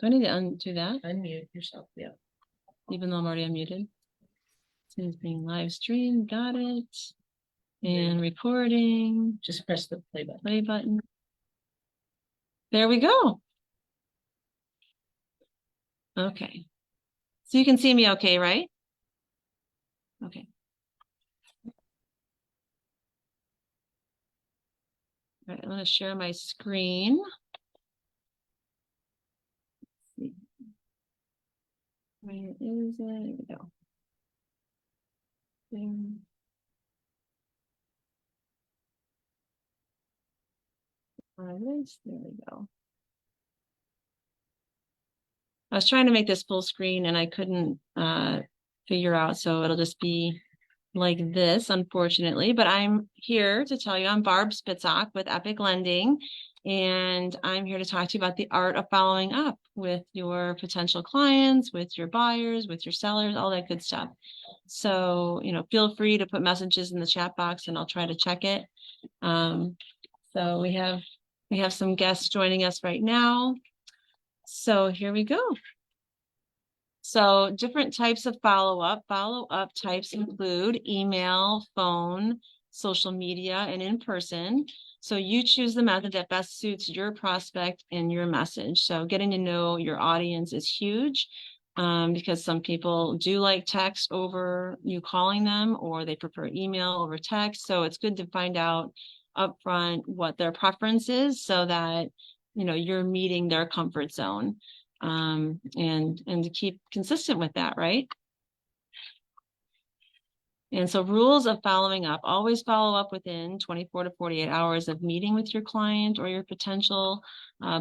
Do I need to undo that? Unmute yourself, yeah. Even though I'm already unmuted. This is being live streamed, got it. And recording. Just press the play button. Play button. There we go. Okay. So you can see me okay, right? Okay. All right, I'm going to share my screen. Let's see. Where is it? There we go. There. There we go. I was trying to make this full screen and I couldn't figure out, so it'll just be like this, unfortunately. But I'm here to tell you I'm Barb Spitzock with EPiQ Lending, and I'm here to talk to you about the art of following up with your potential clients, with your buyers, with your sellers, all that good stuff. So, feel free to put messages in the chat box and I'll try to check it. So we have some guests joining us right now. So here we go. So different types of follow-up. Follow-up types include email, phone, social media, and in person. So you choose the method that best suits your prospect and your message. So getting to know your audience is huge because some people do like text over you calling them, or they prefer email over text. So it's good to find out upfront what their preference is so that you're meeting their comfort zone, and to keep consistent with that, right? And so rules of following up: always follow up within 24 to 48 hours of meeting with your client or your potential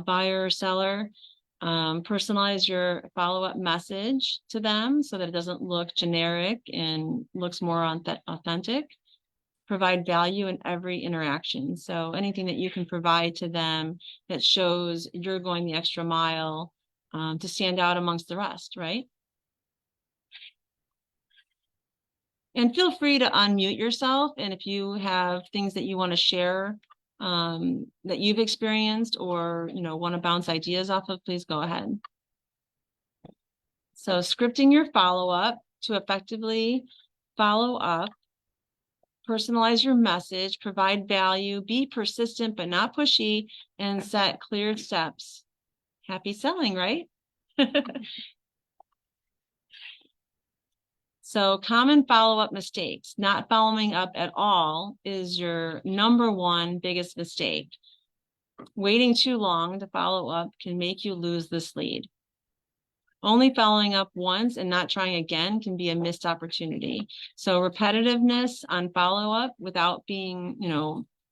buyer or seller. Personalize your follow-up message to them so that it doesn't look generic and looks more authentic. Provide value in every interaction. So anything that you can provide to them that shows you're going the extra mile to stand out amongst the rest, right? And feel free to unmute yourself. And if you have things that you want to share that you've experienced or, want to bounce ideas off of, please go ahead. So scripting your follow-up to effectively follow up. Personalize your message, provide value, be persistent but not pushy, and set clear steps. Happy selling, right? So common follow-up mistakes. Not following up at all is your number one biggest mistake. Waiting too long to follow up can make you lose this lead. Only following up once and not trying again can be a missed opportunity. So repetitiveness on follow-up without being,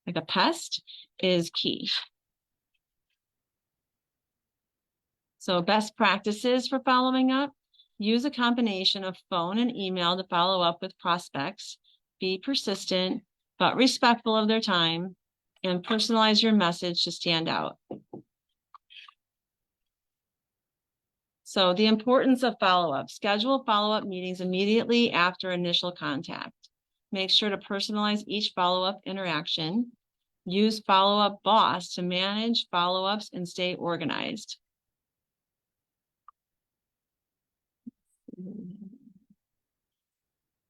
like a pest is key. So best practices for following up: use a combination of phone and email to follow up with prospects. Be persistent, but respectful of their time, and personalize your message to stand out. So the importance of follow-up: schedule follow-up meetings immediately after initial contact. Make sure to personalize each follow-up interaction. Use follow-up boss to manage follow-ups and stay organized.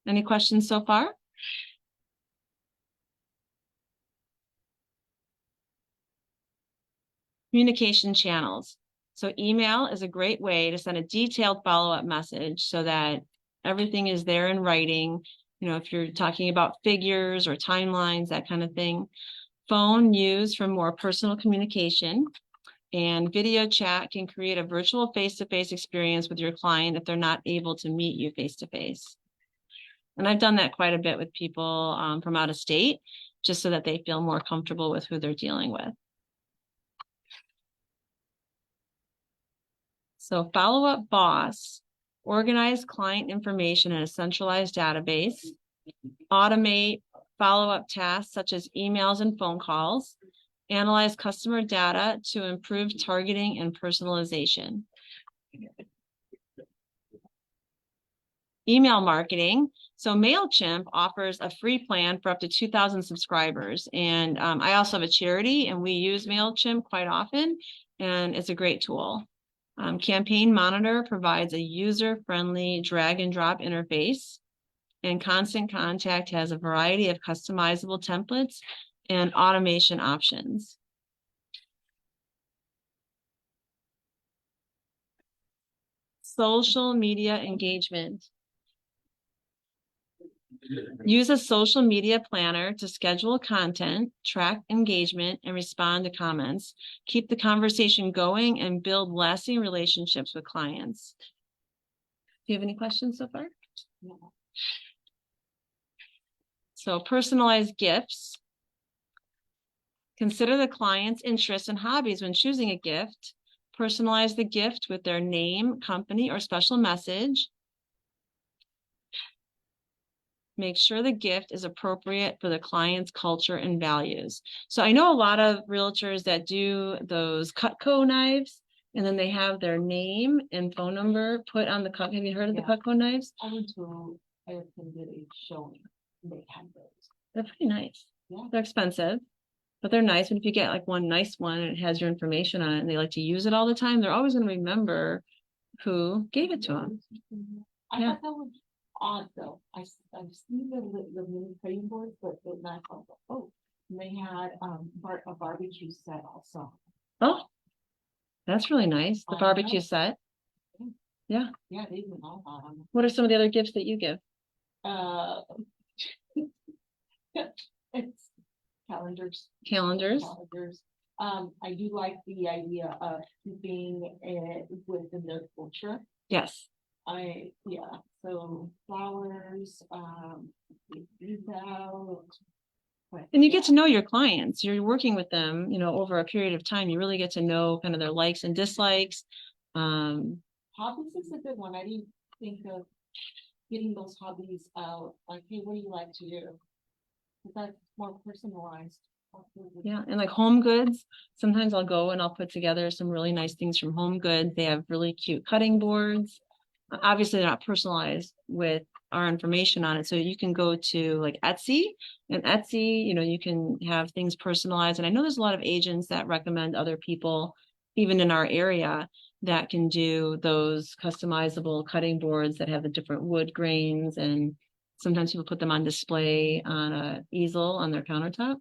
Any questions so far? Communication channels. So email is a great way to send a detailed follow-up message so that everything is there in writing. If you're talking about figures or timelines, that kind of thing. Phone used for more personal communication, and video chat can create a virtual face-to-face experience with your client if they're not able to meet you face-to-face. And I've done that quite a bit with people from out of state, just so that they feel more comfortable with who they're dealing with. So follow-up boss: organize client information in a centralized database. Automate follow-up tasks such as emails and phone calls. Analyze customer data to improve targeting and personalization. Email marketing. So MailChimp offers a free plan for up to 2,000 subscribers. And I also have a charity and we use MailChimp quite often, and it's a great tool. Campaign Monitor provides a user-friendly drag and drop interface. And Constant Contact has a variety of customizable templates and automation options. Social media engagement. Use a social media planner to schedule content, track engagement, and respond to comments. Keep the conversation going and build lasting relationships with clients. Do you have any questions so far? No. So personalized gifts. Consider the client's interests and hobbies when choosing a gift. Personalize the gift with their name, company, or special message. Make sure the gift is appropriate for the client's culture and values. So I know a lot of realtors that do those Cutco knives, and then they have their name and phone number put on the cut. Have you heard of the Cutco knives? I went to a showing. They had those. They're pretty nice. Yeah. They're expensive, but they're nice. And if you get like one nice one and it has your information on it and they like to use it all the time, they're always going to remember who gave it to them. I thought that was odd though. I've seen the mini cutting boards, but they're not called. Oh, and they had a barbecue set also. Oh, that's really nice. The barbecue set. Yeah. Yeah, they even all bought them. What are some of the other gifts that you give? It's calendars. Calendars. I do like the idea of keeping it within their culture. Yes. So flowers, and you get to know your clients. You're working with them, over a period of time. You really get to know kind of their likes and dislikes. Hobbies is a good one. I didn't think of getting those hobbies out. Like, hey, what do you like to do? That's more personalized. Yeah, and like Home Goods, sometimes I'll go and I'll put together some really nice things from Home Goods. They have really cute cutting boards. Obviously, they're not personalized with our information on it. So you can go to like Etsy, and Etsy, you can have things personalized. And I know there's a lot of agents that recommend other people, even in our area, that can do those customizable cutting boards that have the different wood grains. And sometimes people put them on display on an easel on their countertop.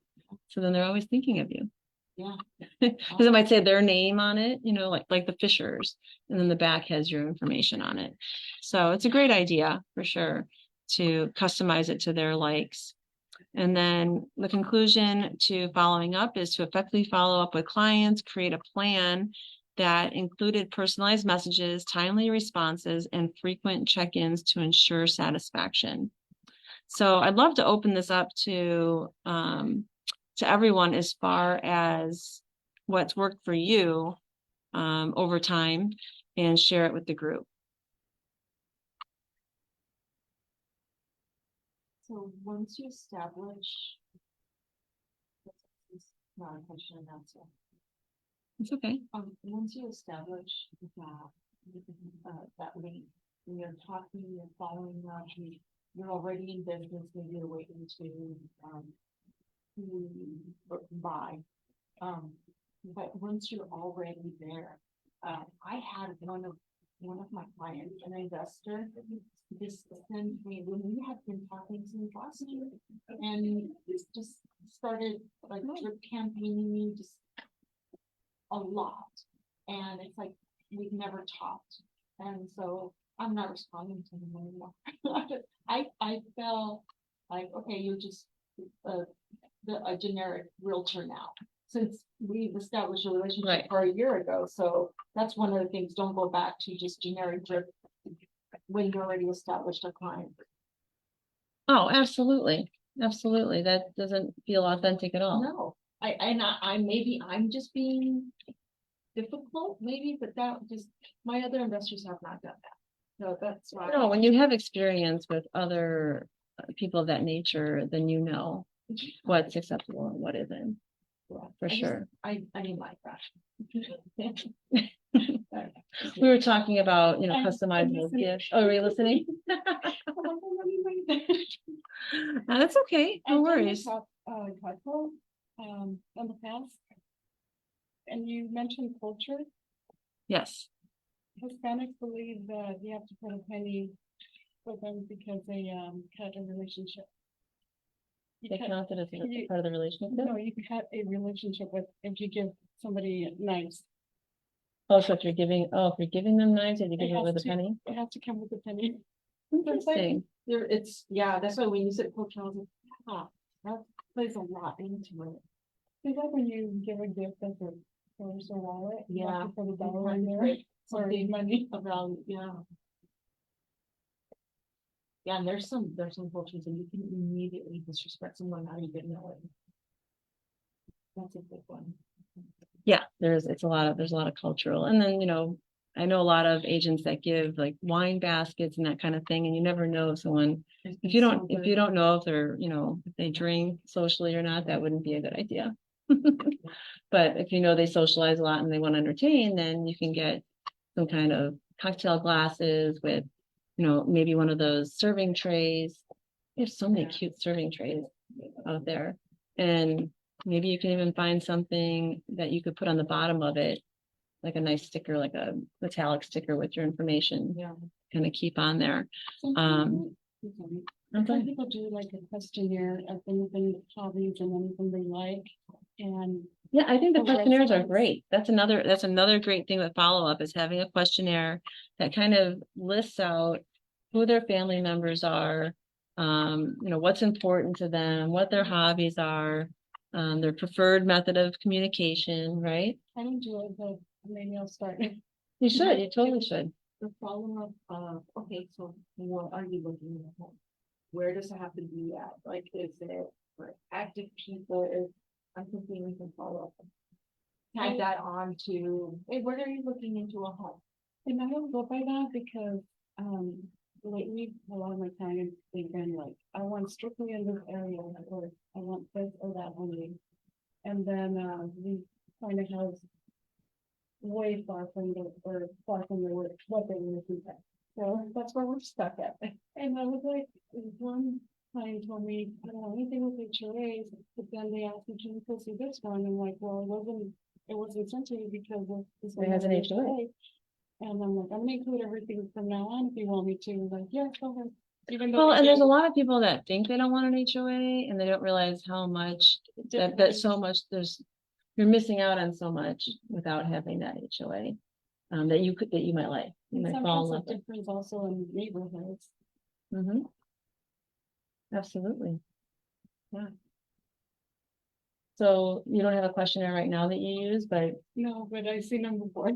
So then they're always thinking of you. Yeah. Because it might say their name on it, like the Fishers, and then the back has your information on it. So it's a great idea for sure to customize it to their likes. And then the conclusion to following up is to effectively follow up with clients, create a plan that included personalized messages, timely responses, and frequent check-ins to ensure satisfaction. So I'd love to open this up to everyone as far as what's worked for you over time and share it with the group. So once you establish, not a question and answer. It's okay. Once you establish that link, when you're talking, you're following up, you're already in business, maybe you're waiting to buy. But once you're already there, I had one of my clients, an investor, just sent me when we had been talking since last year, and this just started like drip campaigning me just a lot, and it's like we've never talked, and so I'm not responding to him anymore. I felt like, okay, you're just a generic realtor now, since we've established a relationship for a year ago. So that's one of the things. Don't go back to just generic drip when you already established a client. Oh, absolutely. Absolutely. That doesn't feel authentic at all. No, I maybe I'm just being difficult, maybe, but that just, my other investors have not done that. So that's why. No, when you have experience with other people of that nature, then what's acceptable and what isn't. Yeah, for sure. I didn't like that. We were talking about, customizable gifts. Oh, are you listening? That's okay. No worries. Title, in the past, and you mentioned culture. Yes. Hispanics believe that you have to put a penny with them because they cut a relationship. You They cut- count it as you- part of the relationship? No, you cut a relationship with if you give somebody knives. Oh, so if you're giving them knives, you have to give it has with a to- penny? It has to come with a penny. Interesting. There, it's, yeah, that's why when you said culture, I was like, ah, that plays a lot into it. Is that when you give a gift that's a purse or wallet? You have Yeah. to put a You dollar have in to there put or something money. around, yeah. Yeah, and there's some cultures that you can immediately disrespect someone not even knowing. That's a big one. Yeah, there's a lot of cultural. And then, I know a lot of agents that give like wine baskets and that kind of thing. And you never know if someone, if you don't know if they're, if they drink socially or not, that wouldn't be a good idea. But if you know they socialize a lot and they want to entertain, then you can get some kind of cocktail glasses with, maybe one of those serving trays. There's so many cute serving trays out there. And maybe you can even find something that you could put on the bottom of it, like a nice sticker, like a metallic sticker with your information, Yeah. kind of keep on there. Some Okay. people do like a questionnaire of anything, hobbies and anything they like. And Yeah, I think the Or questionnaires are websites. great. That's another great thing with follow-up is having a questionnaire that kind of lists out who their family members are, what's important to them, what their hobbies are, their preferred method of communication, right? I don't do it, but maybe I'll start. You should, you totally should. The follow-up, okay, so what are you looking at? Where does it have to be at? Like, is it for active people? I'm thinking we can follow up. Tag that on to, hey, where are you looking into a home? And I don't go by that because, lately, a lot of my clients, they've been like, I want strictly in this area, or I want this or that only. And then, we find a house way far from what they were looking at. So that's where we're stuck at. And I was like, one client told me, I don't know anything with HOAs, but then they asked me, can you go see this one? I'm like, well, it wasn't sent to you because of this It has an HOA. And I'm like, I'm gonna include everything from now on if you want me to, like, yeah, go ahead. Even though Well, they and there's a did- lot of people that think they don't want an HOA and they don't realize how much that so much you're missing out on so much without having that HOA. That you might like. You might fall in love Sometimes the with. difference also in neighborhoods. Mhm. Absolutely. Yeah. So you don't have a questionnaire right now that you use, but No, but I see number four.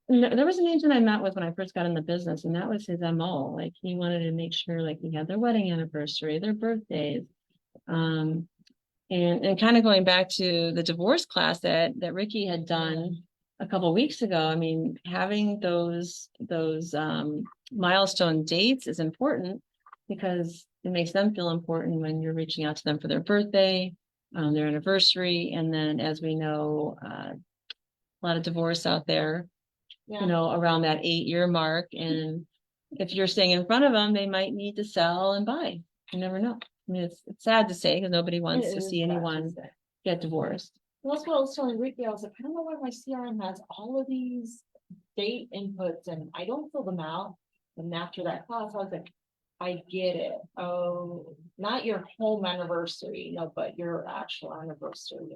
there was an agent I met with when I first got in the business, and that was his MO. Like he wanted to make sure like he had their wedding anniversary, their birthdays. And kind of going back to the divorce class that Ricky had done a couple weeks ago. I mean, having those milestone dates is important because it makes them feel important when you're reaching out to them for their birthday, their anniversary, and then as we know, a lot of divorce out there, around that 8-year mark. And if you're staying in front of them, they might need to sell and buy. You never know. I mean, it's sad to say because nobody wants to see anyone get divorced. Well, that's what I was telling Ricky. I was like, I don't know why my CRM has all of these date inputs and I don't fill them out. And after that class, I was like, I get it. Oh, not your home anniversary, no, but your actual anniversary.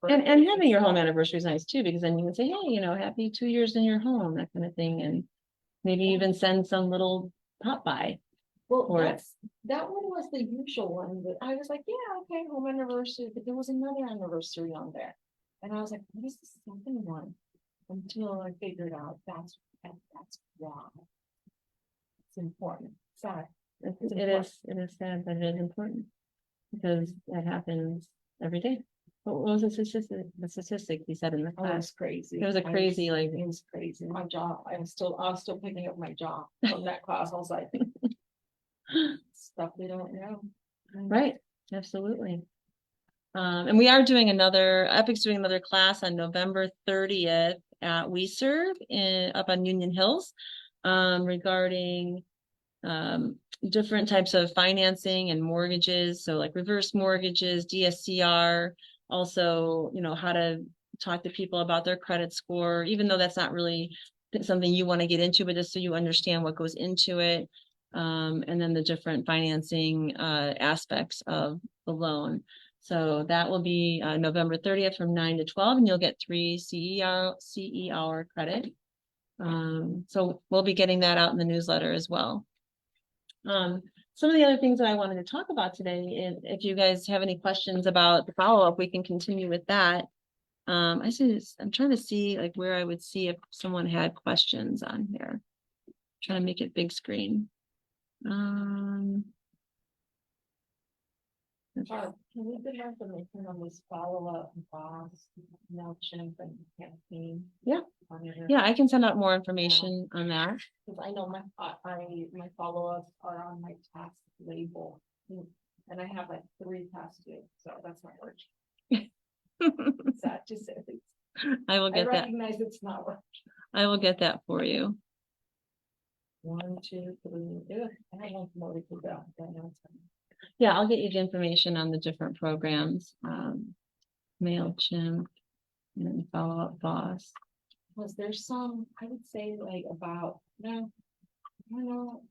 And having your home anniversary is nice too, because then you can say, hey, happy 2 years in your home, that kind of thing. And maybe even send some little pop by. Well, for it. that one was the usual one, but I was like, yeah, okay, home anniversary, but there was another anniversary on there. And I was like, what is the second one? Until I figured out that's wrong. It's important. Sad. It is sad, but it is important because that happens every day. What was the statistic he said in the Oh, it class? was crazy. It was a crazy, It was crazy. My jaw, I was still picking up my jaw from that class. I was like, stuff they don't know. Right, absolutely. And we are doing EPiQ's doing another class on November 30th at We Serve up on Union Hills, regarding different types of financing and mortgages. So like reverse mortgages, DSCR, also, how to talk to people about their credit score, even though that's not really something you want to get into, but just so you understand what goes into it. And then the different financing aspects of the loan. So that will be November 30th from 9 to 12, and you'll get 3 CE hour credit. So we'll be getting that out in the newsletter as well. Some of the other things that I wanted to talk about today, and if you guys have any questions about the follow-up, we can continue with that. I'm trying to see like where I would see if someone had questions on here. Trying to make it big screen. Barb, can you give information on this follow-up boss, MailChimp and campaign? Yeah. Yeah, I can send out more information on that. Because I know my follow-ups are on my task label. And I have like 3 tasks to do, so that's not working. Sad to say. I will I get that. recognize it's not working. I will get that for you. 1, 2, 3. Yeah, I have one more to go. Yeah, I'll get you the information on the different programs. MailChimp and Follow-Up Boss. Was there some, I would say like about, no, I don't know,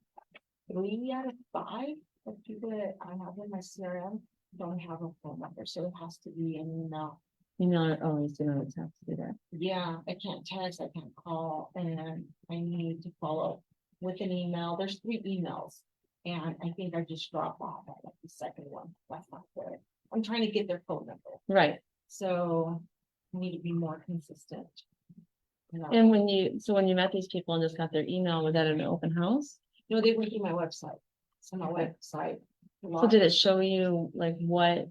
3 out of 5 of people that I have in my CRM don't have a phone number, so it has to be an email. Email it always, you know, it's have to do that. Yeah, I can't text, I can't call, and I need to follow with an email. There's 3 emails, and I think I just dropped off at like the second one. That's not good. I'm trying to get their phone number, Right. so I need to be more consistent. You know? And when you met these people and just got their email, was that an open house? No, they went through my website. So my Okay. website. So did it show you like what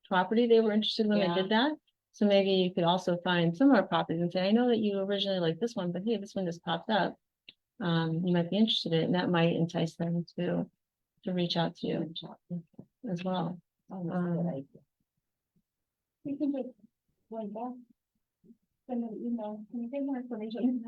property they were interested in when Yeah. they did that? So maybe you could also find similar properties and say, I know that you originally liked this one, but hey, this one just popped up. You might be interested in it, and that might entice them to reach out to you as well. You can just like that. Send an email. Can you get more information?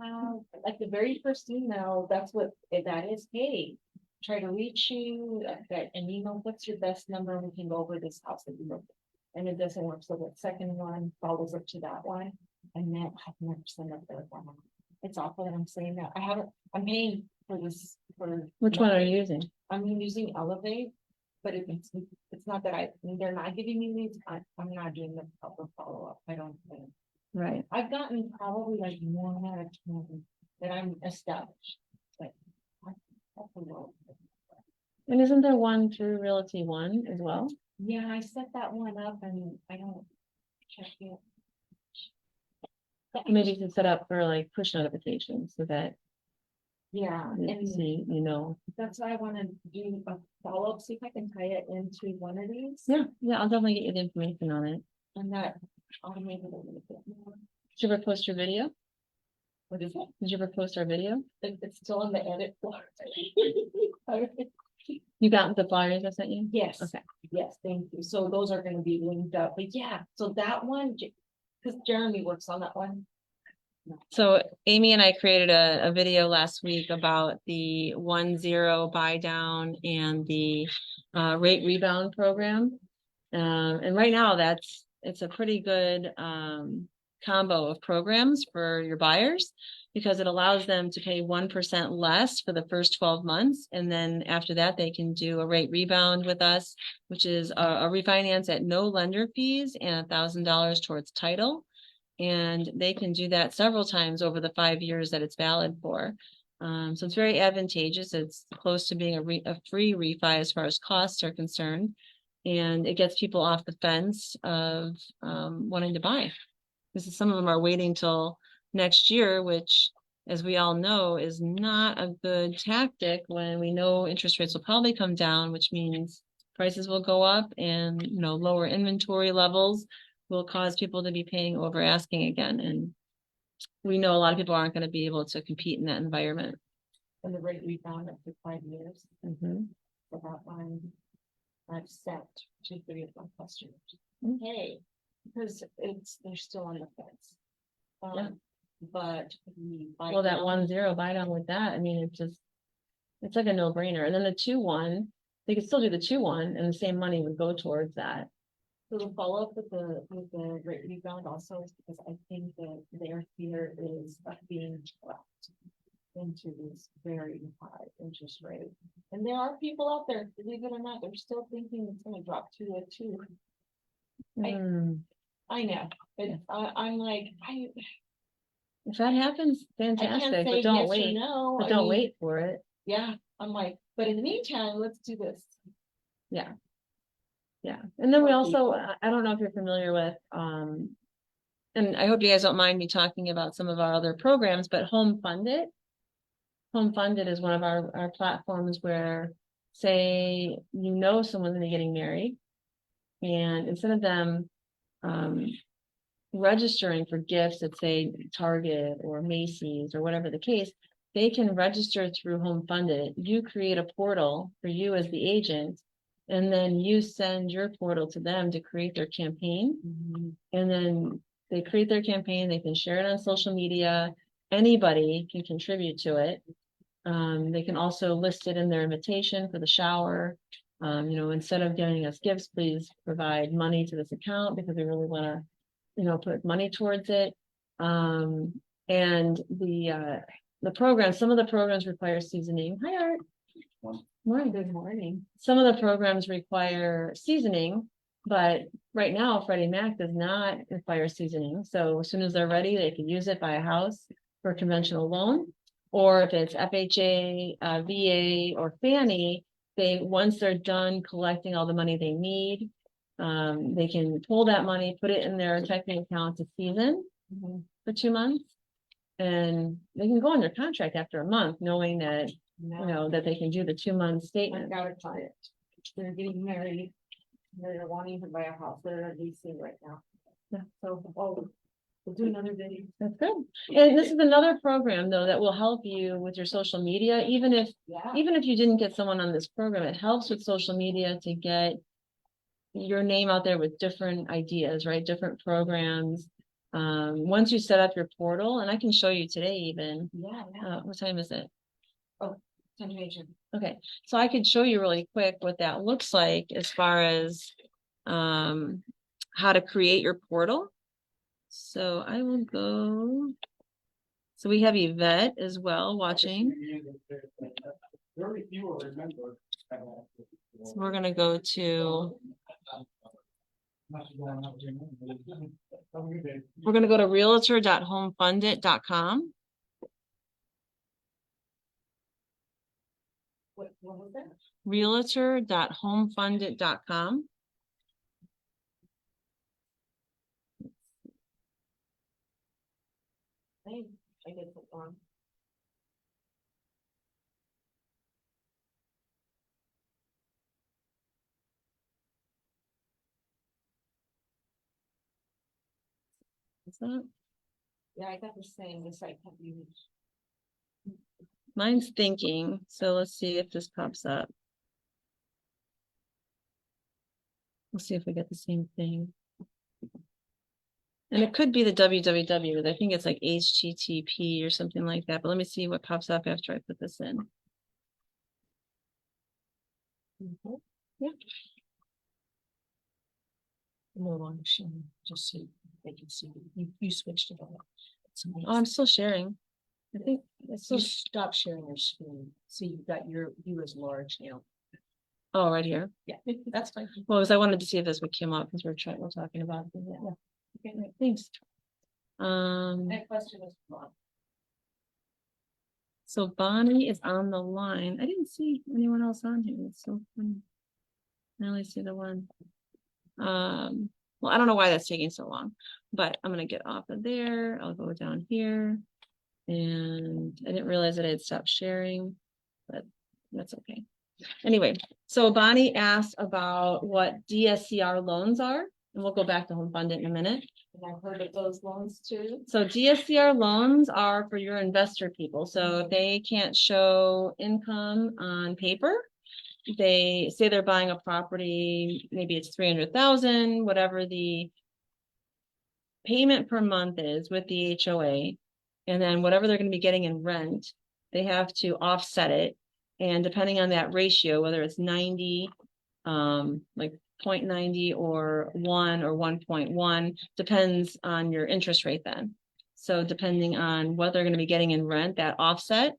Like the very first email, that's what that is. Hey, try to reach you that an email. What's your best number? We can go over this house that you looked at. And it doesn't work. So the second one follows up to that one. And then I've never sent a third one. It's awful that I'm saying that. I'm paying for this for. Which one are you using? I'm using Elevate, but it's not that they're not giving me leads. I'm not doing the proper follow-up. I don't think. Right. I've gotten probably like 1 out of 20 that I'm established. But that's a little. And isn't there one through Realty One as well? Yeah, I set that one up and I don't check it. Maybe you can set up for like push notifications so that Yeah, you and see, you know. that's why I want to do a follow-up, see if I can tie it into one of these. Yeah, I'll definitely get you the information on it. And that automated a little bit more. Did you ever post your video? What is it? Did you ever post our video? It's still in the edit floor. You got the flyers I sent you? Yes. Okay. Yes, thank you. So those are gonna be linked up, but yeah, so that one, because Jeremy works on that one. So Amy and I created a video last week about the 1-0 buy down and the rate rebound program. And right now it's a pretty good combo of programs for your buyers, because it allows them to pay 1% less for the first 12 months. And then after that, they can do a rate rebound with us, which is a refinance at no lender fees and $1,000 towards title. And they can do that several times over the 5 years that it's valid for. So it's very advantageous. It's close to being a free refi as far as costs are concerned. And it gets people off the fence of wanting to buy. Because some of them are waiting till next year, which, as we all know, is not a good tactic when we know interest rates will probably come down, which means prices will go up, and lower inventory levels will cause people to be paying over asking again. And we know a lot of people aren't going to be able to compete in that environment. And the rate we found up to 5 years. Mm-hmm. So that one I've sent to 3 of my customers. Mm-hmm. Hey, because they're still on the fence. Yeah. But Well, that 1-0 buy down with that, I mean, it's like a no-brainer. And then the 2-1, they could still do the 2-1 and the same money would go towards that. So the follow-up with the rate rebound also is because I think that their fear is of being trapped into this very high interest rate. And there are people out there, believe it or not, they're still thinking it's gonna drop to a 2. Hmm. I know, but I'm like, If that happens, I can't fantastic, say but don't yes or wait, no. but I don't mean, wait for it. Yeah, I'm like, but in the meantime, let's do this. Yeah. Yeah. And then we For also, people. I don't know if you're familiar with, and I hope you guys don't mind me talking about some of our other programs, but Home Funded. Home Funded is one of our platforms where, say, you know someone's gonna be getting married, and instead of them registering for gifts at, say, Target or Macy's or whatever the case, they can register through Home Funded. You create a portal for you as the agent, and then you send your portal to them to create their campaign. And then they create their campaign, they can share it on social media. Anybody can contribute to it. They can also list it in their invitation for the shower. Instead of giving us gifts, please provide money to this account because we really want to, put money towards it. And the program, some of the programs require seasoning. Hi, Art. Morning. Good morning. Some of the programs require seasoning, but right now Freddie Mac does not require seasoning. So as soon as they're ready, they can use it, buy a house for a conventional loan. Or if it's FHA, VA, or Fannie, once they're done collecting all the money they need, they can pull that money, put it in their checking account to season for 2 months. And they can go under contract after a month, knowing that, that they can do the 2 month I've statement. got a client. They're getting married. They're wanting to buy a house. They're at leasing right now. Yeah. So, we'll do another video. That's good. And this is another program, though, that will help you with your social media. Even if you didn't get someone on this program, it helps with social media to get your name out there with different ideas, right? Different programs. Once you set up your portal, and I can show you today even. What time is it? Oh, 10:00. Okay, so I could show you really quick what that looks like as far as how to create your portal. So I will go. So we have Yvette as well watching. Very few will remember. So we're gonna go to. We're gonna go to realtor.homefundit.com. What was that? Realtor.homefundit.com. I did put on. Is that? Yeah, I got the same. The site can't be reached. Mine's thinking, so let's see if this pops up. We'll see if we get the same thing. And it could be the www. I think it's like HTTP or something like that. But let me see what pops up after I put this in. Yeah. No longer sharing, just so they can see. You switched it on. Oh, I'm still sharing. I think it's So still. stop sharing your screen. See, you've got you as large now. Oh, right here. Yeah, that's fine. Well, because I wanted to see if this would come up because we're talking about it. Yeah. Okay, right, thanks. That question is wrong. So Bonnie is on the line. I didn't see anyone else on here. It's so funny. I only see the one. Well, I don't know why that's taking so long, but I'm gonna get off of there. I'll go down here. And I didn't realize that I had stopped sharing, but that's okay. Anyway, so Bonnie asked about what DSCR loans are, and we'll go back to Home Funded in a minute. And I've heard of those loans too. So DSCR loans are for your investor people. So if they can't show income on paper, they say they're buying a property, maybe it's 300,000, whatever the payment per month is with the HOA, and then whatever they're going to be getting in rent, they have to offset it. And depending on that ratio, whether it's 90, like 0.90 or 1 or 1.1, depends on your interest rate then. So depending on what they're going to be getting in rent, that offset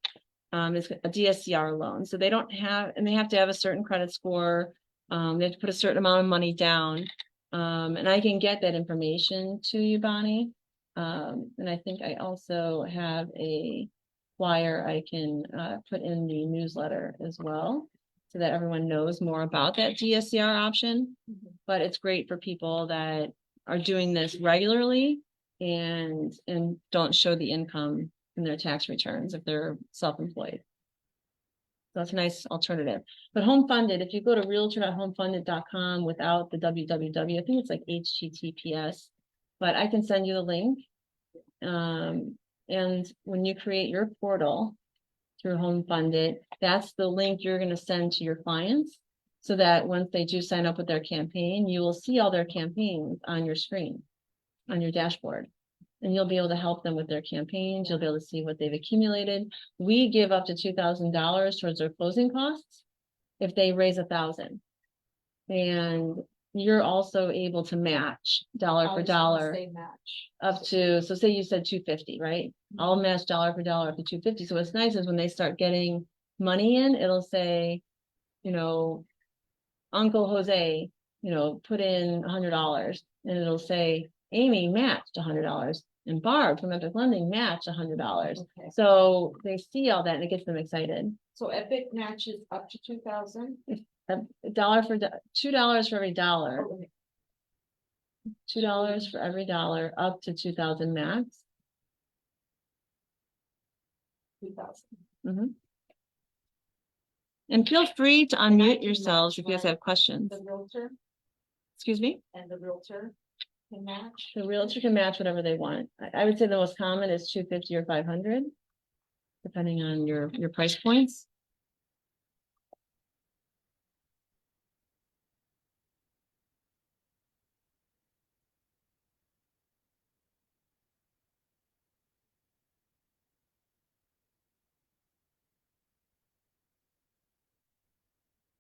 is a DSCR loan. So they don't have, and they have to have a certain credit score. They have to put a certain amount of money down. And I can get that information to you, Bonnie. And I think I also have a flyer I can put in the newsletter as well, so that everyone knows more about that DSCR option. But it's great for people that are doing this regularly and don't show the income in their tax returns if they're self-employed. So that's a nice alternative. But home funded, if you go to realtor.homefunded.com without the www, I think it's like HTTPS, but I can send you the link. And when you create your portal through Home Funded, that's the link you're going to send to your clients, so that once they do sign up with their campaign, you will see all their campaigns on your screen, on your dashboard. And you'll be able to help them with their campaigns. You'll be able to see what they've accumulated. We give up to $2,000 towards their closing costs if they raise $1,000. And you're also able to match dollar for dollar up to, so say you said 250, right? I'll match dollar for dollar up to 250. So what's nice is when they start getting money in, it'll say, you know, Uncle Jose, you know, put in $100, and it'll say Amy matched $100. And Barb from EPiQ Lending matched $100. Okay. So they see all that and it gets them excited. So EPiQ matches up to 2,000? $2 for every dollar. Okay. $2 for every dollar up to 2,000 max. 2,000. And feel free to unmute can yourselves match if you guys my- have questions. The realtor Excuse me? and the realtor can match? The realtor can match whatever they want. I would say the most common is 250 or 500, depending on your price points.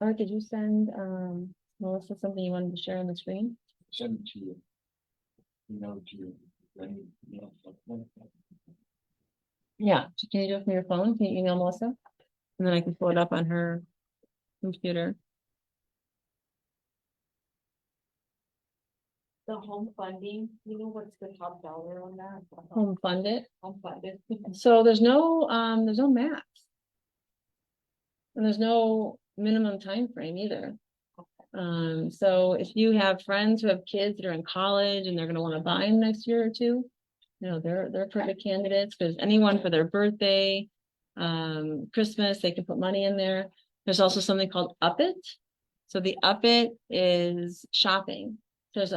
Or did you send Melissa something you wanted to share on the screen? Send it to you. You know, to you. Then, you know, something. Yeah. Can you do it from your phone? Can you email Melissa? And then I can pull it up on her computer. The home funding, you know what's the top dollar on that? Home funded. Home funded. So there's no max. And there's no minimum time frame either. So if you have friends who have kids that are in college and they're going to want to buy them next year or two, you know, they're perfect candidates, because anyone for their birthday, Christmas, they can put money in there. There's also something called Up It. So the Up It is shopping. There's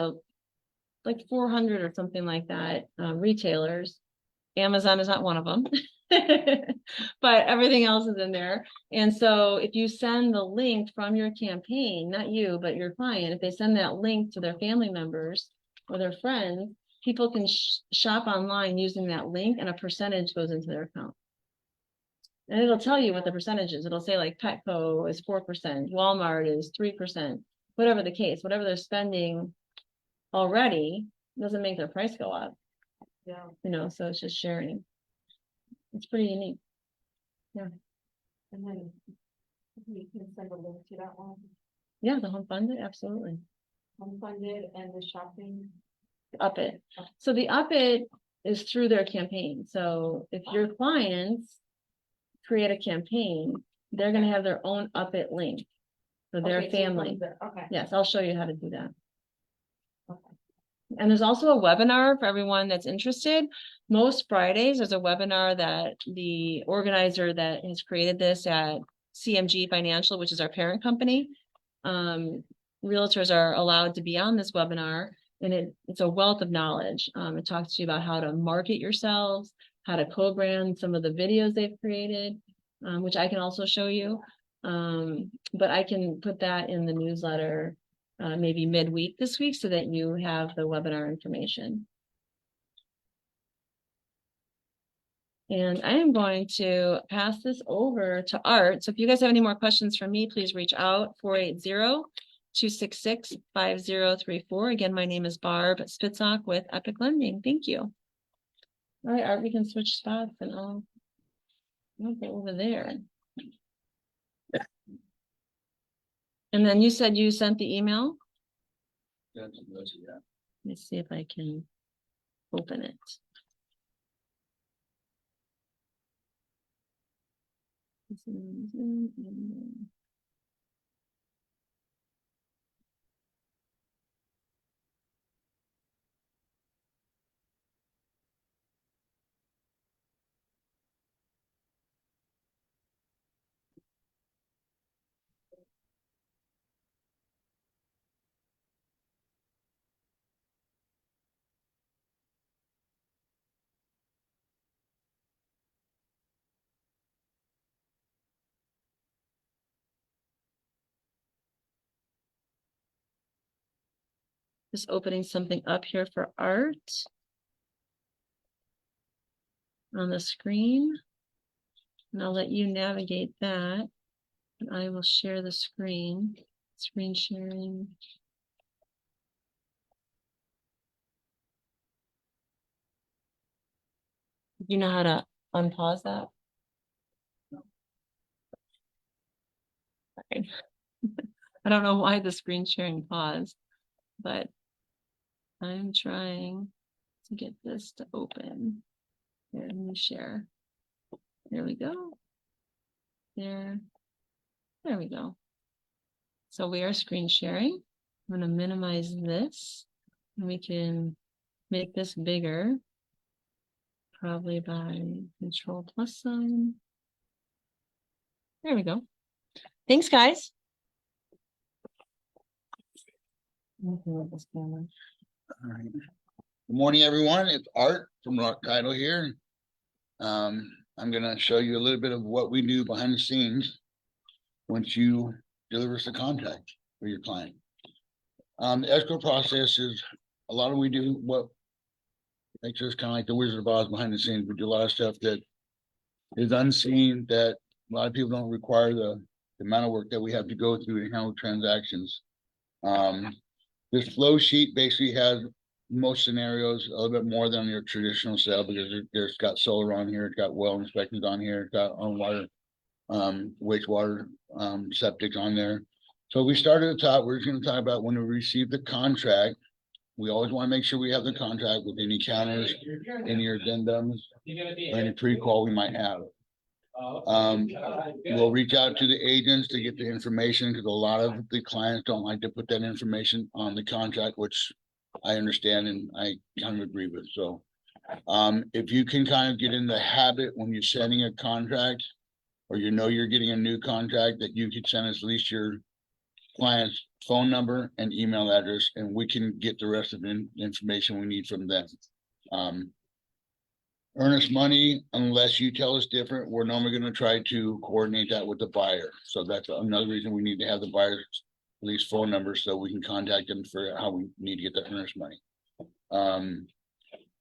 like 400 or something like that retailers. Amazon is not one of them. But everything else is in there. And so if you send the link from your campaign, not you, but your client, if they send that link to their family members or their friends, people can shop online using that link, and a percentage goes into their account. And it'll tell you what the percentage is. It'll say like Petco is 4%, Walmart is 3%, whatever the case, whatever they're spending already doesn't make their price go up. Yeah. You know, so it's just sharing. It's pretty unique. And then you can send a link to that one. Yeah, the home funded, absolutely. Home funded and the shopping. Up It. So the Up It is through their campaign. So if your clients create a campaign, they're going to have their own Up It link for their Okay, so it family. comes there. Okay. Yes, I'll show you how to do that. Okay. And there's also a webinar for everyone that's interested. Most Fridays, there's a webinar that the organizer that has created this at CMG Financial, which is our parent company. Realtors are allowed to be on this webinar, and it's a wealth of knowledge. It talks to you about how to market yourselves, how to co-brand some of the videos they've created, which I can also show you. But I can put that in the newsletter maybe midweek this week, so that you have the webinar information. And I am going to pass this over to Art. So if you guys have any more questions for me, please reach out 480 266-5034. Again, my name is Barb Spitzock with EPiQ Lending. Thank you. All right, Art, we can switch spots and I'll go over there. And then you said you sent the email? Yeah. Let me see if I can open it. Just opening something up here for Art on the screen. And I'll let you navigate that. And I will share the screen. Screen sharing. Do you know how to unpause that? Fine. I don't know why the screen sharing paused, but I'm trying to get this to open. Here, let me share. There we go. There we go. So we are screen sharing. I'm going to minimize this. And we can make this bigger, probably by Control+ sign. There we go. Thanks, guys. All right. Good morning, everyone. It's Art from ROC Title here. I'm going to show you a little bit of what we do behind the scenes once you deliver us a contract for your client. The escrow process is a lot of we do what makes us kind of like the Wizard of Oz behind the scenes. We do a lot of stuff that is unseen, that a lot of people don't require the amount of work that we have to go through to handle transactions. This flow sheet basically has most scenarios a little bit more than your traditional sale, because there's got solar on here, it's got well inspections on here, it's got on water, wastewater, septic on there. So we start at the top. We're just going to talk about when we receive the contract. We always want to make sure we have the contract with any counters, any addendums, or any pre-qual we might have. We'll reach out to the agents to get the information, because a lot of the clients don't like to put that information on the contract, which I understand and I kind of agree with. So if you can kind of get in the habit when you're sending a contract, or you know you're getting a new contract, that you could send us at least your client's phone number and email address, and we can get the rest of the information we need from them. Earnest money, unless you tell us different, we're normally going to try to coordinate that with the buyer. So that's another reason we need to have the buyer's at least phone number, so we can contact them for how we need to get the earnest money.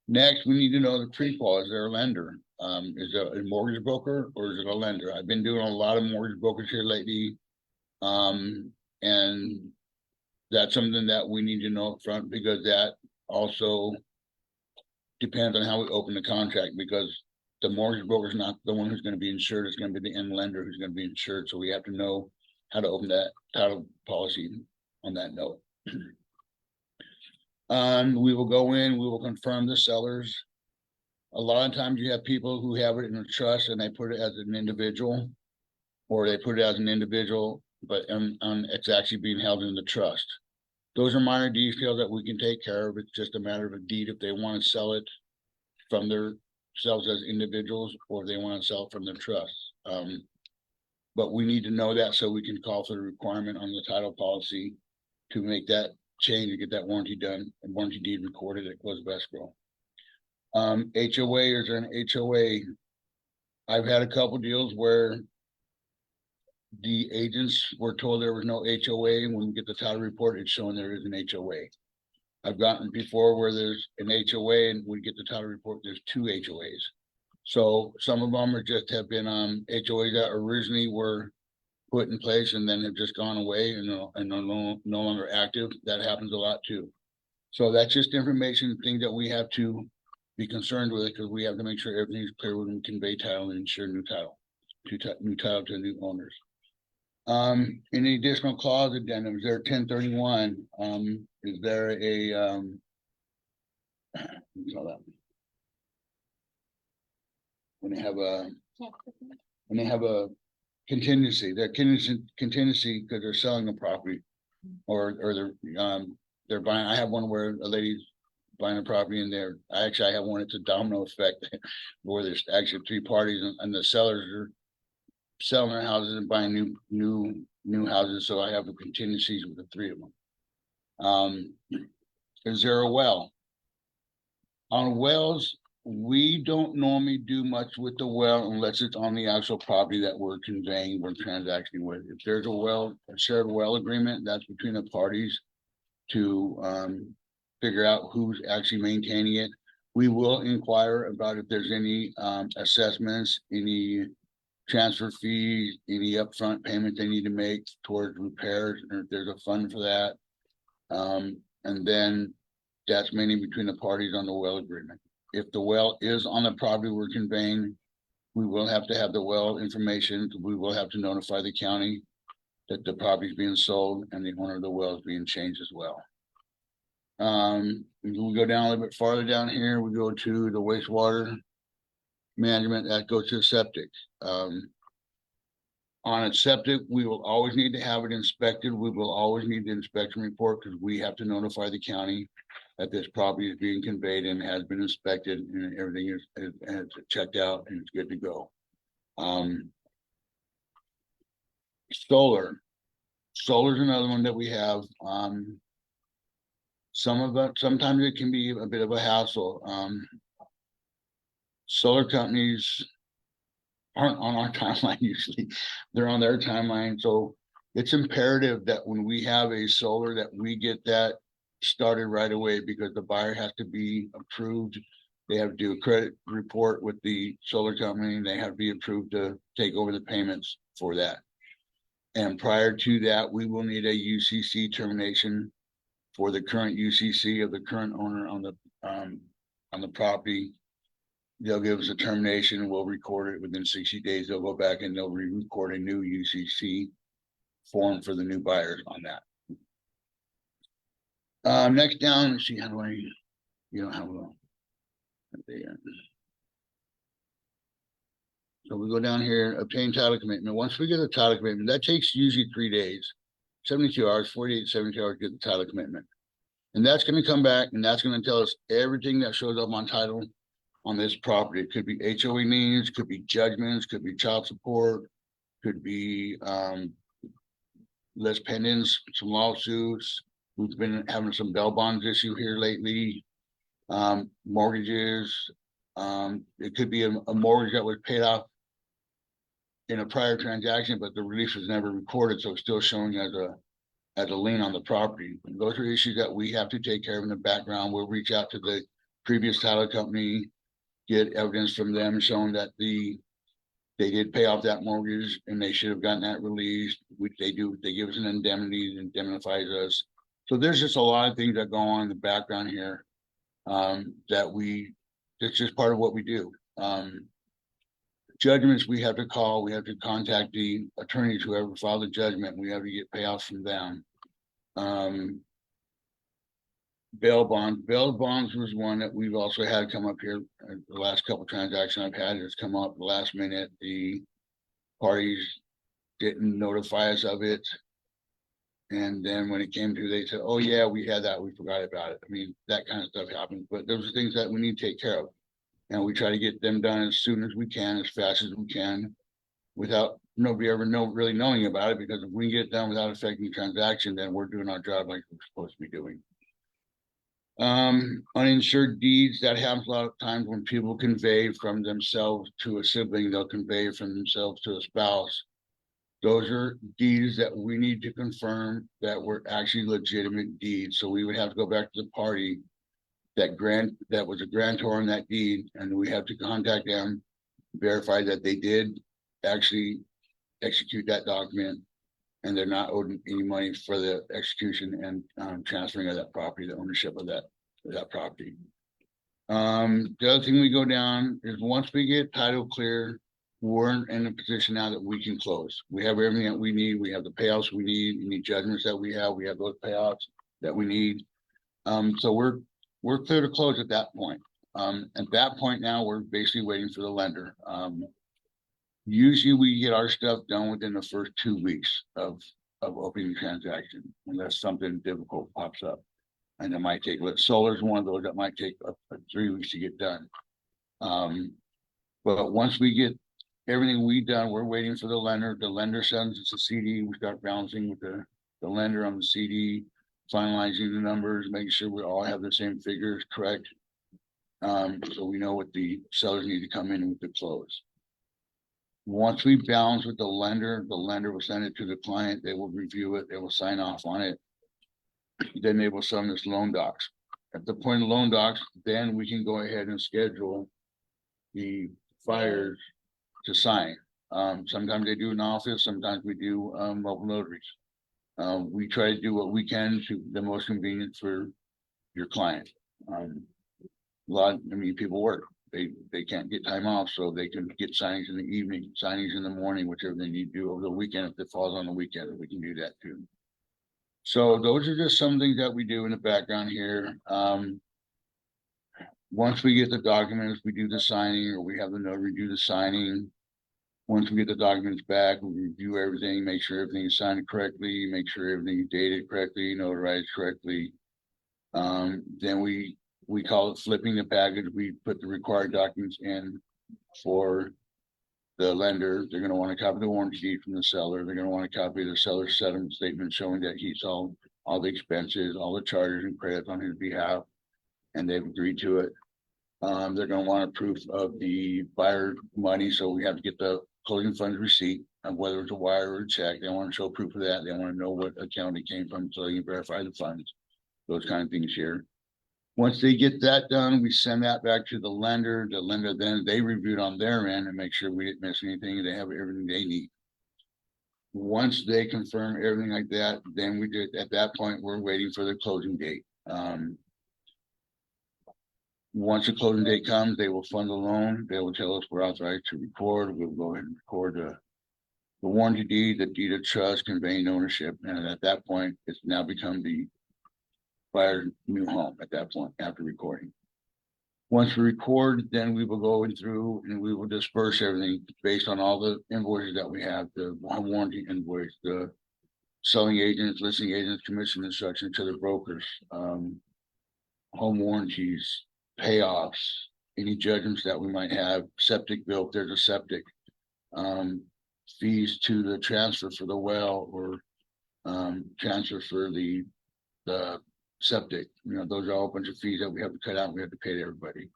Next, we need to know the pre-qual. Is there a lender? Is it a mortgage broker or is it a lender? I've been doing a lot of mortgage brokers here lately. And that's something that we need to know up front, because that also depends on how we open the contract, because the mortgage broker is not the one who's going to be insured. It's going to be the end lender who's going to be insured. So we have to know how to open that title policy on that note. We will go in, we will confirm the sellers. A lot of times you have people who have it in a trust and they put it as an individual, or they put it as an individual, but it's actually being held in the trust. Those are minor details that we can take care of. It's just a matter of a deed if they want to sell it from themselves as individuals, or if they want to sell it from their trust. But we need to know that, so we can call for the requirement on the title policy to make that change and get that warranty done and warranty deed recorded at close of escrow. HOA, is there an HOA? I've had a couple deals where the agents were told there was no HOA, and when we get the title report, it's showing there is an HOA. I've gotten before where there's an HOA and we get the title report, there's two HOAs. So some of them are just have been HOAs that originally were put in place and then have just gone away and are no longer active. That happens a lot too. So that's just information, thing that we have to be concerned with, because we have to make sure everything's clear when we convey title and ensure new title to new owners. Any additional clause addendums? There 1031. Is there a when they have a contingency, they're contingency because they're selling a property, or they're buying. I have one where a lady's buying a property in there. I have one. It's a domino effect where there's actually three parties, and the sellers are selling their houses and buying new houses. So I have the contingencies with the three of them. Is there a well? On wells, we don't normally do much with the well unless it's on the actual property that we're transacting with. If there's a shared well agreement, that's between the parties to figure out who's actually maintaining it. We will inquire about if there's any assessments, any transfer fees, any upfront payment they need to make towards repairs, or if there's a fund for that. And then that's mainly between the parties on the well agreement. If the well is on the property we're conveying, we will have to have the well information. We will have to notify the county that the property is being sold and the owner of the well is being changed as well. We go down a little bit farther down here, we go to the wastewater management, that goes to septic. On a septic, we will always need to have it inspected. We will always need the inspection report because we have to notify the county that this property is being conveyed and has been inspected and everything is checked out and it's good to go. Solar is another one that we have. Sometimes it can be a bit of a hassle. Solar companies aren't on our timeline usually. They're on their timeline. So it's imperative that when we have a solar that we get that started right away, because the buyer has to be approved. They have to do a credit report with the solar company. They have to be approved to take over the payments for that. And prior to that, we will need a UCC termination for the current UCC of the current owner on the property. They'll give us a termination and we'll record it within 60 days. They'll go back and they'll re-record a new UCC form for the new buyers on that. Next down, let's see, how do I, have a, so we go down here, obtain title commitment. Once we get a title commitment, that takes usually 3 days, 72 hours, 48 to 72 hours to get the title commitment. And that's going to come back and that's going to tell us everything that shows up on title on this property. It could be HOA liens, could be judgments, could be child support, could be less pendants, some lawsuits. We've been having some bail bonds issue here lately. Mortgages. It could be a mortgage that was paid off in a prior transaction, but the release was never recorded, so it's still showing as a lien on the property. And those are issues that we have to take care of in the background. We'll reach out to the previous title company, get evidence from them showing that they did pay off that mortgage and they should have gotten that released, which they do. They give us an indemnity, it indemnifies us. So there's just a lot of things that go on in the background here it's just part of what we do. Judgments we have to call, we have to contact the attorneys, whoever filed the judgment, we have to get payouts from them. Bail bonds was one that we've also had come up here. The last couple transactions I've had has come up the last minute. The parties didn't notify us of it. And then when it came to, they said, oh yeah, we had that, we forgot about it. I mean, that kind of stuff happens, but those are things that we need to take care of. And we try to get them done as soon as we can, as fast as we can, without nobody ever really knowing about it, because if we get it done without affecting the transaction, then we're doing our job like we're supposed to be doing. Uninsured deeds, that happens a lot of times when people convey from themselves to a sibling, they'll convey from themselves to a spouse. Those are deeds that we need to confirm that were actually legitimate deeds. So we would have to go back to the party that was a grantor on that deed, and we have to contact them, verify that they did actually execute that document. And they're not owed any money for the execution and transferring of that property, the ownership of that property. The other thing we go down is once we get title clear, we're in a position now that we can close. We have everything that we need. We have the payouts we need, any judgments that we have those payouts that we need. So we're clear to close at that point. At that point now, we're basically waiting for the lender. Usually we get our stuff done within the first 2 weeks of opening the transaction, unless something difficult pops up. And it might take, solar is one of those that might take up 3 weeks to get done. But once we get everything we done, we're waiting for the lender. The lender sends us a CD. We start bouncing with the lender on the CD, finalizing the numbers, making sure we all have the same figures correct. So we know what the sellers need to come in with the close. Once we balance with the lender will send it to the client. They will review it. They will sign off on it. Then they will send us loan docs. At the point of loan docs, then we can go ahead and schedule the buyers to sign. Sometimes they do in office. Sometimes we do mobile notaries. We try to do what we can to the most convenient for your client. People work. They can't get time off, so they can get signings in the evening, signings in the morning, whichever they need to do over the weekend. If it falls on the weekend, we can do that too. So those are just some things that we do in the background here. Once we get the documents, we do the signing, or we have the notary do the signing. Once we get the documents back, we review everything, make sure everything is signed correctly, make sure everything is dated correctly, notarized correctly. Then we call it flipping the package. We put the required documents in for the lender. They're going to want a copy of the warranty deed from the seller. They're going to want a copy of the seller's settlement statement showing that he's all the expenses, all the charges and credits on his behalf, and they've agreed to it. They're going to want a proof of the buyer money, so we have to get the closing funds receipt, of whether it's a wire or a check. They want to show proof of that. They want to know what account it came from, so they can verify the funds. Those kind of things here. Once they get that done, we send that back to the lender. The lender then they review it on their end and make sure we didn't miss anything and they have everything they need. Once they confirm everything like that, then at that point, we're waiting for the closing date. Once the closing date comes, they will fund the loan. They will tell us we're authorized to record. We'll go ahead and record the warranty deed, the deed of trust, conveying ownership. And at that point, it's now become the buyer's new home at that point after recording. Once we record, then we will go through and we will disperse everything based on all the invoices that we have, the warranty invoice, the selling agents, listing agents, commission instruction to the brokers, home warranties, payoffs, any judgments that we might have, septic bill if there's a septic, fees to the transfer for the well or transfer for the septic. Those are all a bunch of fees that we have to cut out and we have to pay to everybody.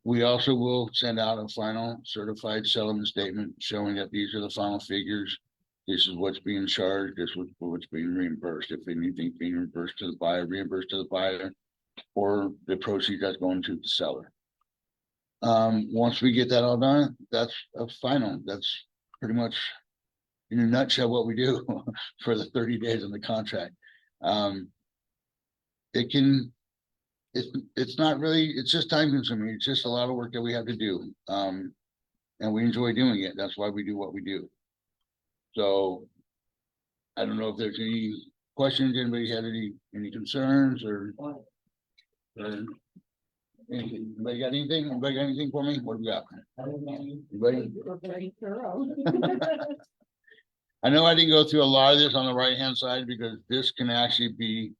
We also will send out a final certified settlement statement showing that these are the final figures. This is what's being charged. This is what's being reimbursed. If anything's being reimbursed to the buyer, or the proceeds that's going to the seller. Once we get that all done, that's a final. That's pretty much in a nutshell what we do for the 30 days of the contract. It's not really, it's just time consuming. It's just a lot of work that we have to do. And we enjoy doing it. That's why we do what we do. So I don't know if there's any questions, anybody had any concerns or anything. Anybody got anything? Anybody got anything for me? What do we got? Anybody? We're very thorough. I know I didn't go through a lot of this on the right-hand side because this can actually be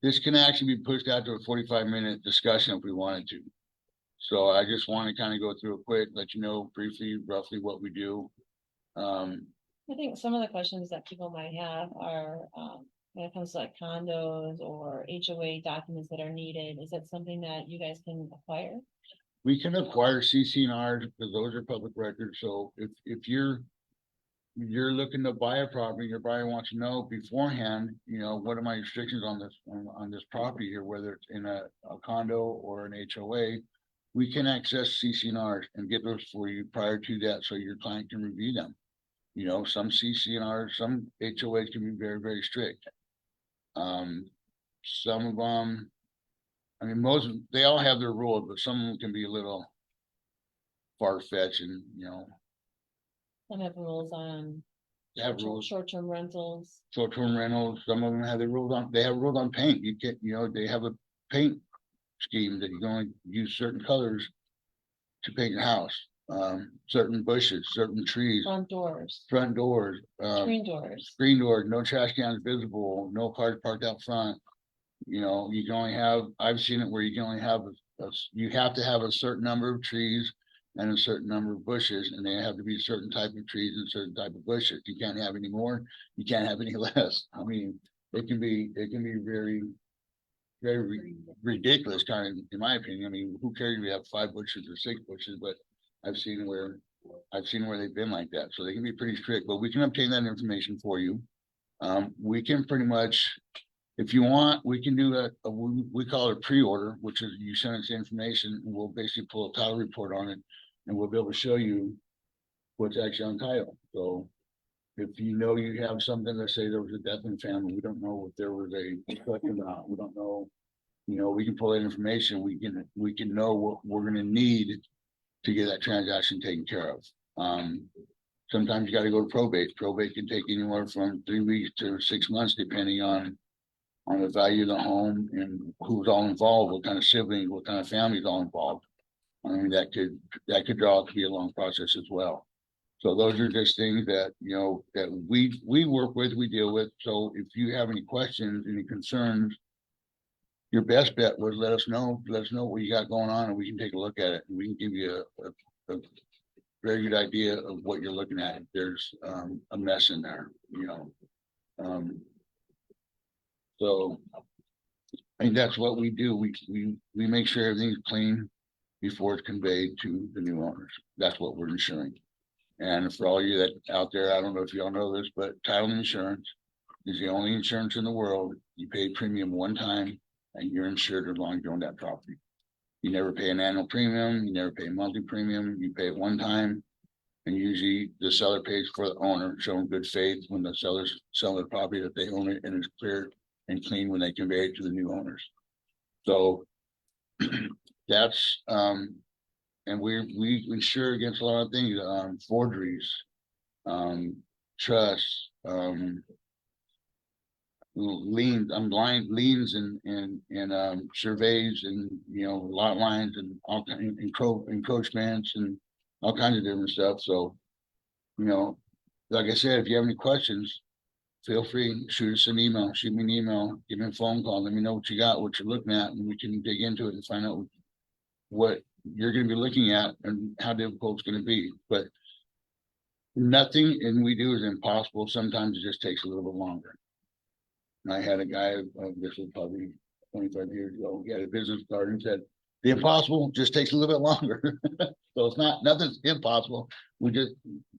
pushed out to a 45-minute discussion if we wanted to. So I just want to kind of go through it quick, let you know briefly, roughly what we do. I think some of the questions that people might have are when it comes to like condos or HOA documents that are needed. Is that something that you guys can acquire? We can acquire CC&Rs because those are public records. So if you're looking to buy a property, your buyer wants to know beforehand, what are my restrictions on this property here, whether it's in a condo or an HOA. we can access CCNRs and get those for you prior to that, so your client can review them. You know, some CCNRs, some HOAs can be very, very strict. Some of them, I mean, they all have their rules, but some of them can be a little far-fetched, and, you know, Some have rules on they have rules. short-term rentals. Short-term rentals, some of them have the rules on, they have rules on paint. You can't, you know, they have a paint scheme that you can only use certain colors to paint your house. Certain bushes, certain trees, Front doors, front doors, screen doors. screen doors, no trash cans visible, no cars parked out front. You know, you can only have, I've seen it where you can only have, you have to have a certain number of trees and a certain number of bushes, and they have to be a certain type of trees and certain type of bushes. You can't have any more, you can't have any less. I mean, it can be very, very ridiculous, kind of, in my opinion. I mean, who cares if you have 5 bushes or 6 bushes, but I've seen where they've been like that. So they can be pretty strict, but we can obtain that information for you. We can pretty much, if you want, we can do we call it a pre-order, which is you send us the information and we'll basically pull a title report on it, and we'll be able to show you what's actually on title. So if you know you have something, let's say there was a death in the family, we don't know if there was a discussion about, we don't know, you know, we can pull that information, we can know what we're gonna need to get that transaction taken care of. Sometimes you got to go to probate. Probate can take anywhere from 3 weeks to 6 months, depending on the value of the home and who's all involved, what kind of siblings, what kind of families all involved. I mean, that could draw out to be a long process as well. So those are just things that, you know, that we work with, we deal with. So if you have any questions, any concerns, your best bet was let us know what you got going on, and we can take a look at it, and we can give you a very good idea of what you're looking at. If there's a mess in there, you know. So I think that's what we do. We make sure everything's clean before it's conveyed to the new owners. That's what we're ensuring. And for all you that out there, I don't know if y'all know this, but title insurance is the only insurance in the world. You pay premium one time and you're insured as long as you own that property. You never pay an annual premium, you never pay a monthly premium, you pay it one time. And usually the seller pays for the owner, showing good faith when the sellers sell the property that they own it and it's clear and clean when they convey it to the new owners. So that's and we insure against a lot of things, forgeries, trusts, liens, liens and surveys, and, you know, lot lines and all kinds of encroachments and all kinds of different stuff. So, you know, like I said, if you have any questions, feel free, shoot us an email, shoot me an email, give me a phone call, let me know what you got, what you're looking at, and we can dig into it and find out what you're going to be looking at and how difficult it's going to be. But nothing we do is impossible. Sometimes it just takes a little bit longer. And I had a guy, this was probably 25 years ago, he had a business card and said, the impossible just takes a little bit longer. So it's nothing's impossible. We just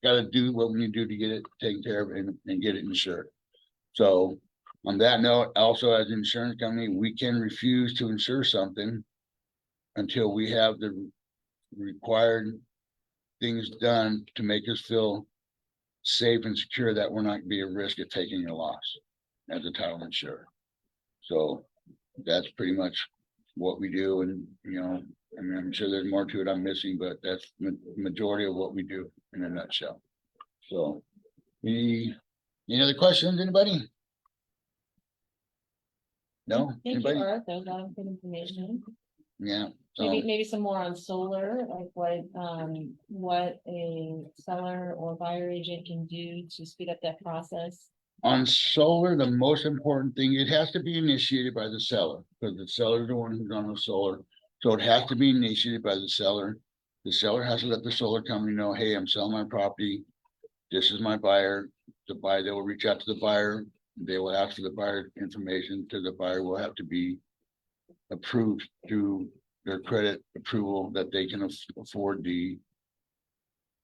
got to do what we need to do to get it taken care of and get it insured. So on that note, also as an insurance company, we can refuse to insure something until we have the required things done to make us feel safe and secure that we're not going to be at risk of taking a loss as a title insurer. So that's pretty much what we do. And, you know, I mean, I'm sure there's more to it I'm missing, but that's the majority of what we do in a nutshell. So any other questions, anybody? No? Thank Anybody? you, Art. That was a lot of good information. Yeah. So, Maybe some more on solar, like what a seller or buyer agent can do to speed up that process. on solar, the most important thing, it has to be initiated by the seller, because the seller is the one who's on the solar. So it has to be initiated by the seller. The seller has to let the solar company know, hey, I'm selling my property. This is my buyer. The buyer, they will reach out to the buyer. They will ask for the buyer information, to the buyer will have to be approved through their credit approval that they can afford the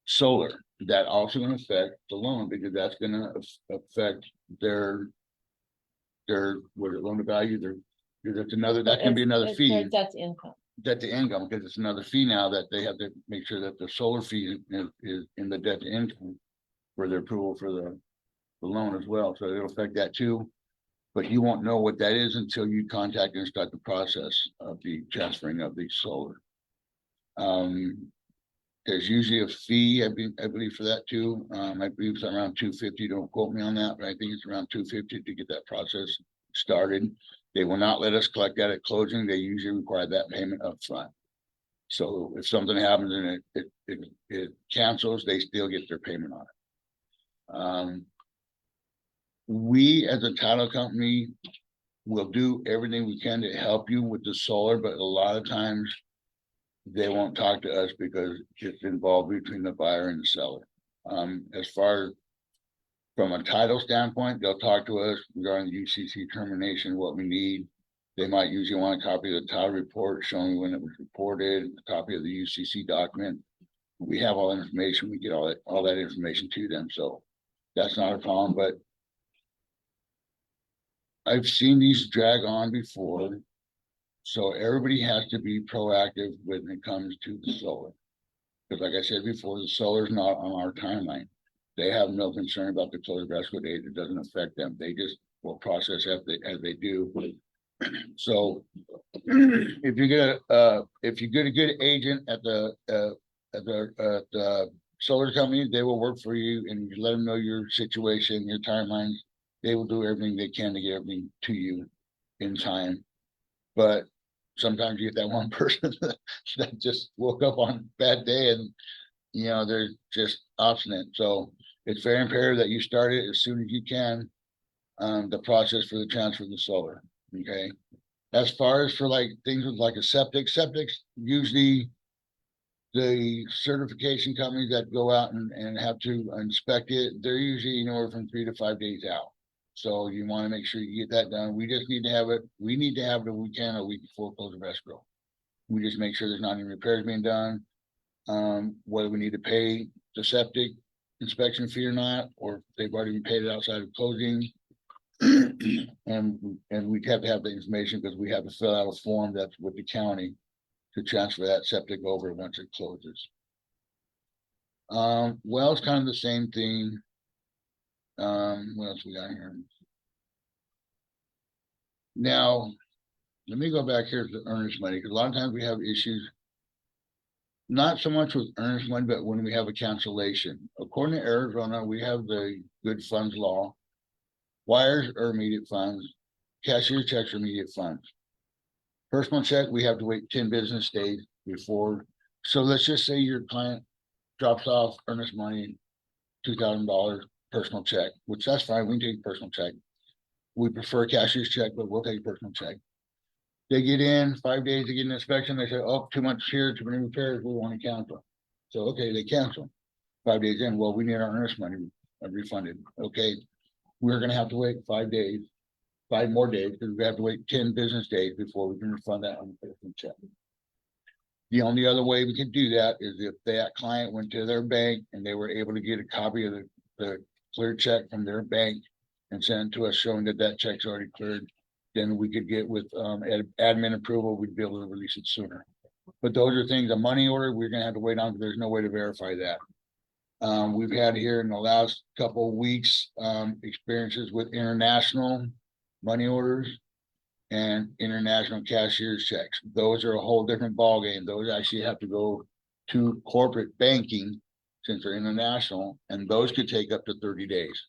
solar. That also going to affect the loan, because that's going to affect their loan to value. That's another, that can be another fee. That's income. debt to income, because it's another fee now that they have to make sure that the solar fee is in the debt to income for their approval for the loan as well. So it'll affect that too. But you won't know what that is until you contact and start the process of the transferring of the solar. There's usually a fee, I believe, for that too. I believe it's around $250. Don't quote me on that, but I think it's around $250 to get that process started. They will not let us collect that at closing. They usually require that payment up front. So if something happens and it cancels, they still get their payment on it. We as a title company will do everything we can to help you with the solar, but a lot of times they won't talk to us because it's involved between the buyer and the seller. As far as from a title standpoint, they'll talk to us regarding the UCC termination, what we need. They might usually want a copy of the title report showing when it was reported, a copy of the UCC document. We have all that information. We get all that information to them. So that's not a problem, but I've seen these drag on before. So everybody has to be proactive when it comes to the solar. Because like I said before, the solar is not on our timeline. They have no concern about the close of escrow date. It doesn't affect them. They just will process as they do. So if you get a good agent at the solar company, they will work for you and you let them know your situation, your timelines. They will do everything they can to get everything to you in time. But sometimes you get that one person that just woke up on a bad day and they're just obstinate. So it's very imperative that you start it as soon as you can, the process for the transfer of the solar. Okay. As far as for like things with like a septic's usually the certification companies that go out and have to inspect it, they're usually anywhere from 3 to 5 days out. So you want to make sure you get that done. We just need to have it. We need to have it if we can a week before close of escrow. We just make sure there's not any repairs being done. Whether we need to pay the septic inspection fee or not, or if they've already been paid it outside of closing. and we have to have the information because we have to fill out a form that's with the county to transfer that septic over once it closes. Well, it's kind of the same thing. What else we got here? Now, let me go back here to the earnest money, because a lot of times we have issues, not so much with earnest money, but when we have a cancellation. According to Arizona, we have the good funds law. Wires are immediate funds. Cashier checks are immediate funds. Personal check, we have to wait 10 business days before. So let's just say your client drops off earnest money, $2,000 personal check, which that's fine. We can take personal check. We prefer cashier's check, but we'll take personal check. They get in 5 days to get an inspection. They say, oh, too much here, too many repairs. We want to cancel. So, okay, they cancel. 5 days in, well, we need our earnest money refunded. Okay, we're going to have to wait 5 days, 5 more days, because we have to wait 10 business days before we can refund that on the personal check. The only other way we can do that is if that client went to their bank and they were able to get a copy of the clear check from their bank and send it to us showing that that check's already cleared, then we could get with admin approval, we'd be able to release it sooner. But those are things, a money order, we're gonna have to wait on, because there's no way to verify that. We've had here in the last couple of weeks, experiences with international money orders and international cashier's checks. Those are a whole different ballgame. Those actually have to go to corporate banking since they're international, and those could take up to 30 days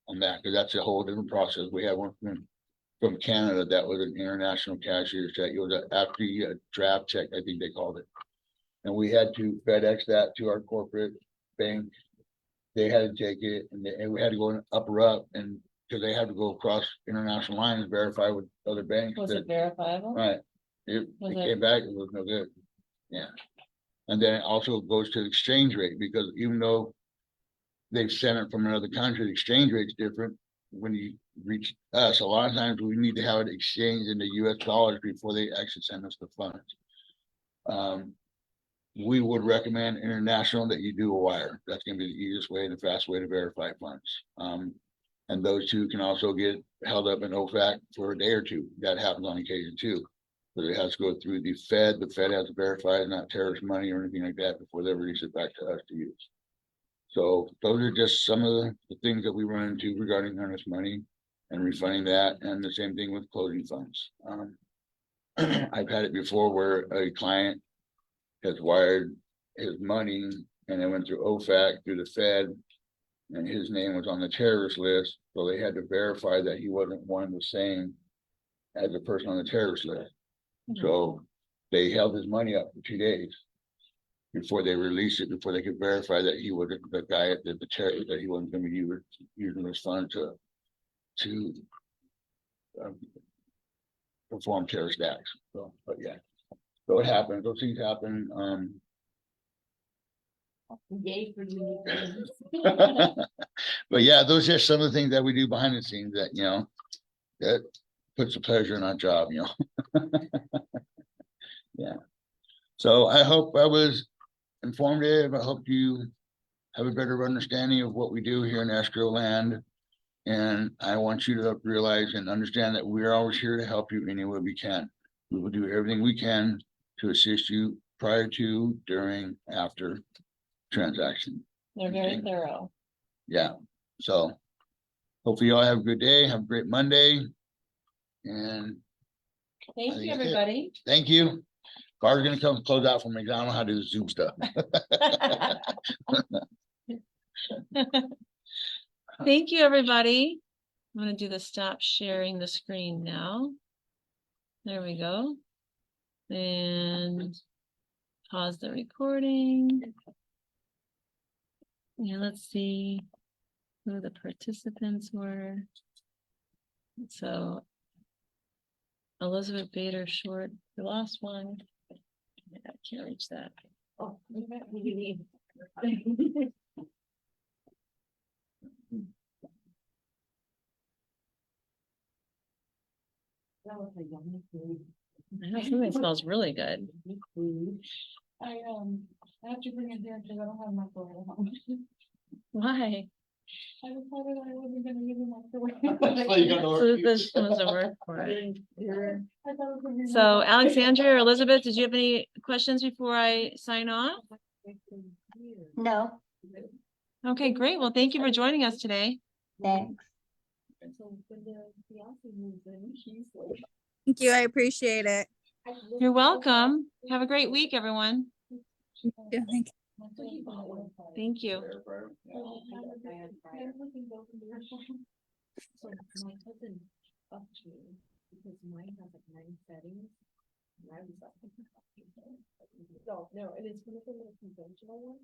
on that, because that's a whole different process. We have one from Canada that was an international cashier's check. It was after a draft check, I think they called it. And we had to FedEx that to our corporate bank. They had to take it, and we had to go up, and because they had to go across international lines and verify with other banks. Was it verifiable? Right. It came back, it was no good. Yeah. And then it also goes to the exchange rate, because even though they've sent it from another country, the exchange rate's different. When you reach us, a lot of times we need to have it exchanged into US dollars before they actually send us the funds. We would recommend international that you do a wire. That's going to be the easiest way and the fast way to verify funds. And those two can also get held up in OFAC for a day or two. That happens on occasion too. But it has to go through the Fed. The Fed has to verify it's not terrorist money or anything like that before they release it back to us to use. So those are just some of the things that we run into regarding earnest money and refunding that, and the same thing with closing funds. I've had it before where a client has wired his money and it went through OFAC, through the Fed, and his name was on the terrorist list. So they had to verify that he wasn't one and the same as the person on the terrorist list. So they held his money up for 2 days before they released it, before they could verify that he wasn't the guy that the terror, that he wasn't going to be using his fund to perform terrorist acts. So, but yeah, so it happens. Those things happen. Yay for you. But yeah, those are some of the things that we do behind the scenes that, that puts a pleasure in our job, Yeah. So I hope I was informative. I hope you have a better understanding of what we do here in escrow land. And I want you to realize and understand that we're always here to help you any way we can. We will do everything we can to assist you prior to, during, after transaction. They're very thorough. Yeah. So hopefully you all have a good day. Have a great Monday. And Thank I think you, that's it. everybody. thank you. Barb's gonna come close out for me, 'cause I don't know how to do Zoom stuff. Thank you, everybody. I'm gonna do the stop sharing the screen now. There we go. And pause the recording. Yeah, let's see who the participants were. So Elizabeth Bader Short, we lost one. I can't reach that. Oh, we need. That was a yummy food. I know something smells really good. I have to bring it here because I don't have my microwave. Why? I decided I wasn't gonna use a microwave. So you're gonna So this doesn't work for it. I thought it was gonna be So my- Alexandria or Elizabeth, did you have any questions before I sign off? No, Okay, great. Well, thank you for joining us today. thanks. So when the fiance moves in, he's like. Thank you. I appreciate it. You're welcome. Have a great week, everyone. Yeah, thank Thank you. So my cousin upped me because mine has like 9 settings. And I was like, no, and it's one of the more conventional ones.